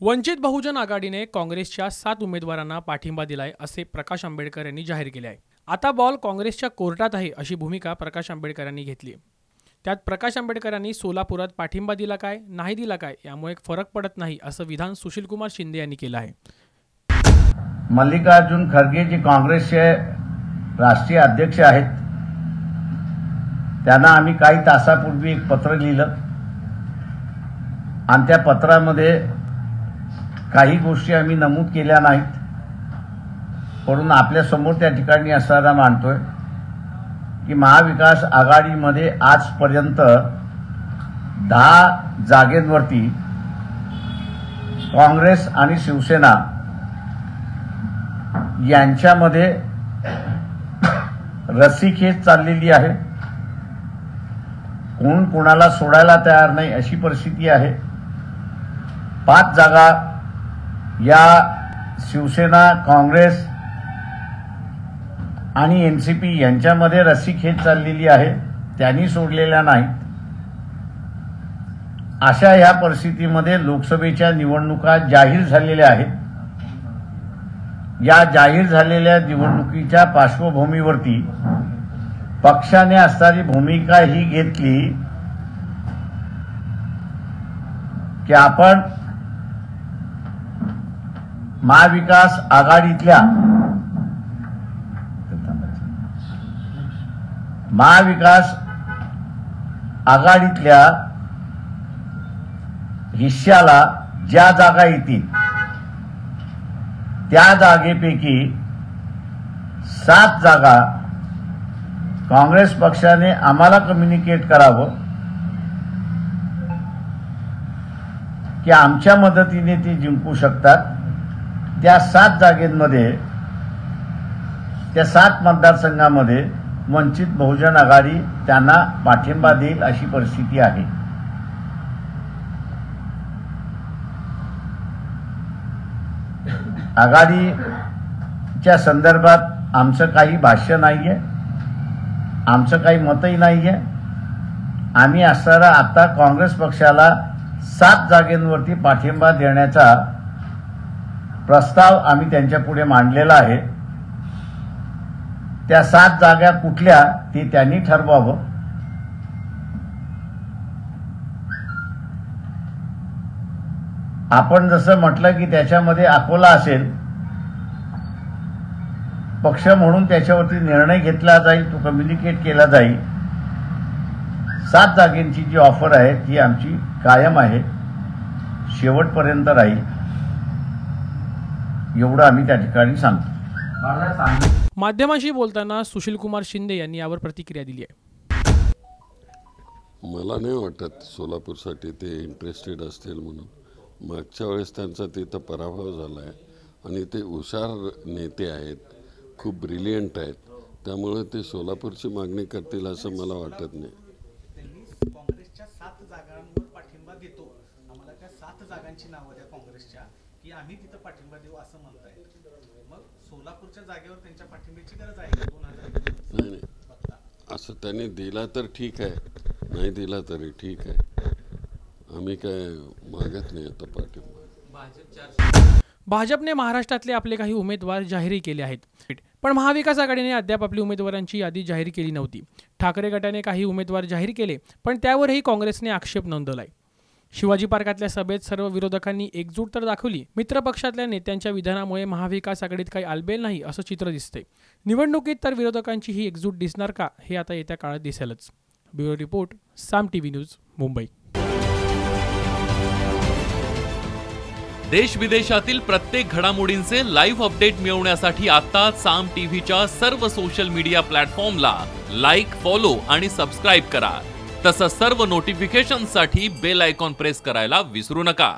वंचित बहुजन आघाडीने काँग्रेसच्या 7 उमेदवारांना पाठिंबा दिलाय असे प्रकाश आंबेडकर यांनी जाहीर केले आहे। आता बॉल काँग्रेसच्या कोर्टात आहे अशी भूमिका प्रकाश आंबेडकर यांनी घेतली आहे। त्यात प्रकाश आंबेडकर यांनी सोलापुरात पाठिंबा दिला काय नाही दिला काय यामुळे फरक पडत नाही असं विधान सुशीलकुमार शिंदे यांनी केलं आहे। मल्लिकार्जुन खरगे जे काँग्रेसचे राष्ट्रीय अध्यक्ष आहेत त्यांना आम्ही काही तासापूर्वी एक पत्र लिहिलं आणि त्या पत्रामध्ये काही गोष्टी आम्ही नमूद केल्या नाहीत, परंतु आपल्या समोर त्या ठिकाणी असताना मानतोय की महाविकास आघाडीमध्ये आजपर्यंत 10 जागेंवरती काँग्रेस आणि शिवसेना यांच्यामध्ये रस्सीखेच चाललेली आहे। कोण कोणाला सोडायला तयार नाही अशी परिस्थिती आहे। 5 जागा या शिवसेना, काँग्रेस आणि एनसीपी यांच्यामध्ये रस्सीखेच चाललेली आहे, त्यांनी सोडलेल्या नाहीत। अशा या परिस्थितीमध्ये लोकसभेच्या निवडणुका जाहीर झालेल्या आहेत। या जाहीर झालेल्या निवडणुकीच्या पार्श्वभूमीवरती पक्षाने असणारी भूमिका ही घेतली की आपण महाविकास आघाडीतल्या हिश्श्याला ज्या जागा येतील त्या जागेपैकी 7 जागा काँग्रेस पक्षाने आम्हाला कम्युनिकेट करावं की आमच्या मदतीने ते जिंकू शकतात। त्या 7 जागेंमध्ये, त्या 7 मतदारसंघामध्ये वंचित बहुजन आघाडी त्यांना पाठिंबा देईल अशी परिस्थिती आहे। आघाडीच्या संदर्भात आमचं काही भाष्य नाहीये, आमचं काही मतही नाहीये। आम्ही असणारा आता काँग्रेस पक्षाला 7 जागेंवरती पाठिंबा देण्याचा प्रस्ताव आम्ही त्यांच्या पुढे मांडलेला आहे। त्या 7 जागा कुठल्या ते त्यांनी ठरवावं। आपण जसं म्हटलं की त्याच्यामध्ये अकोला असेल, पक्ष म्हणून त्याच्यावरती निर्णय घेतला जाईल, तो कम्युनिकेट केला जाईल। 7 जागेंची जी ऑफर आहे ती आमची कायम आहे, शेवटपर्यंत राहील, एवढं आम्ही त्या ठिकाणी सांगतो। माध्यमांशी बोलताना सुशीलकुमार शिंदे यांनी यावर प्रतिक्रिया दिली आहे। मला नाही वाटत सोलापूरसाठी ते इंटरेस्टेड असतील म्हणून। मागच्या वेळेस त्यांचा तिथं पराभव झाला आहे आणि ते हुशार नेते आहेत, खूप ब्रिलियंट आहेत, त्यामुळे ते सोलापूरची मागणी करतील असं मला वाटत नाही। काँग्रेसच्या 7 जागांवर पाठिंबा देतो, आम्हाला त्या 7 जागांची नावं द्या काँग्रेसच्या की आम्ही तिथं पाठिंबा देऊ असं म्हणताय। मग सोलापूरच्या जागेवर त्यांच्या पाठिंब्याची गरज आहे का? 2000 नाही, असं त्यांनी दिला तर ठीक आहे, नाही दिला तरी ठीक आहे, आम्ही काय मागत नाही आता पाठिंबा। भाजपने महाराष्ट्रातले आपले काही उमेदवार जाहीर केले आहेत, पण महाविकास आघाडीने अद्याप आपली उमेदवारांची यादी जाहीर केली नव्हती। ठाकरे गटाने काही उमेदवार जाहीर केले, पण त्यावरही काँग्रेसने आक्षेप नोंदवलाय। शिवाजी पार्कातल्या सभेत सर्व विरोधकांनी एकजूट तर दाखवली, मित्रपक्षातल्या नेत्यांच्या विधानामुळे महाविकास आघाडीत काही आलबेल नाही असं चित्र दिसतंय। निवडणुकीत तर विरोधकांची ही एकजूट दिसणार का हे आता येत्या काळात दिसेलच। ब्युरो रिपोर्ट, साम टीव्ही न्यूज, मुंबई। देश विदेशातील प्रत्येक घडामोडींचे लाईव्ह अपडेट मिळवण्यासाठी आता साम टीव्हीच्या सर्व सोशल मीडिया प्लॅटफॉर्मला लाईक, फॉलो आणि सबस्क्राईब करा। तसंच सर्व नोटिफिकेशनसाठी बेल आयकॉन प्रेस करायला विसरू नका।